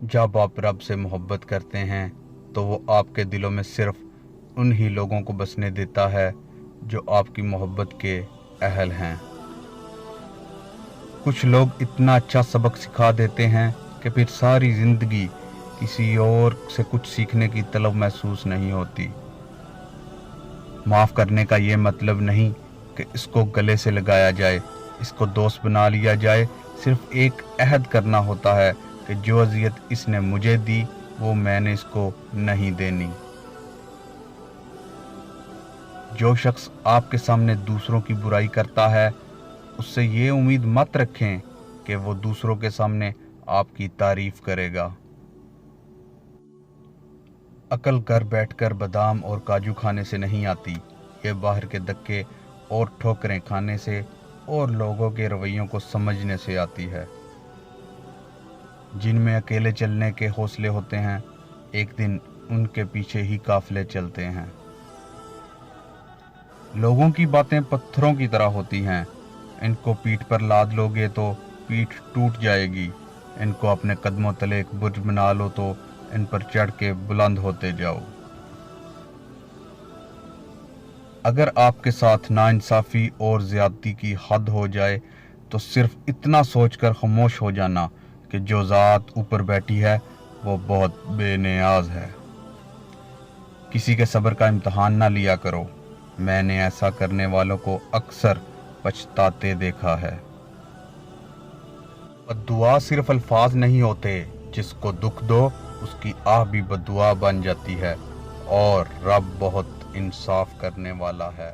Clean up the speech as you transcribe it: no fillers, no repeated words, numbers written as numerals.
जब आप रब से मोहब्बत करते हैं तो वो आपके दिलों में सिर्फ उन ही लोगों को बसने देता है जो आपकी मोहब्बत के अहल हैं। कुछ लोग इतना अच्छा सबक सिखा देते हैं कि फिर सारी ज़िंदगी किसी और से कुछ सीखने की तलब महसूस नहीं होती। माफ़ करने का ये मतलब नहीं कि इसको गले से लगाया जाए, इसको दोस्त बना लिया जाए। सिर्फ एक अहद करना होता है कि जो अज़ियत इसने मुझे दी वो मैंने इसको नहीं देनी। जो शख्स आपके सामने दूसरों की बुराई करता है उससे ये उम्मीद मत रखें कि वो दूसरों के सामने आपकी तारीफ करेगा। अकल घर बैठकर बादाम और काजू खाने से नहीं आती, ये बाहर के धक्के और ठोकरें खाने से और लोगों के रवैयों को समझने से आती है। जिनमें अकेले चलने के हौसले होते हैं, एक दिन उनके पीछे ही काफिले चलते हैं। लोगों की बातें पत्थरों की तरह होती हैं, इनको पीठ पर लाद लोगे तो पीठ टूट जाएगी। इनको अपने कदमों तले एक बुर्ज बना लो तो इन पर चढ़ के बुलंद होते जाओ। अगर आपके साथ नाइंसाफ़ी और ज़्यादती की हद हो जाए तो सिर्फ इतना सोचकर खामोश हो जाना कि जो ज़ात ऊपर बैठी है वो बहुत बेनियाज है। किसी के सब्र का इम्तहान ना लिया करो, मैंने ऐसा करने वालों को अक्सर पछताते देखा है। बद्दुआ सिर्फ अल्फाज नहीं होते, जिसको दुख दो उसकी आह भी बद्दुआ बन जाती है। और रब बहुत इंसाफ करने वाला है।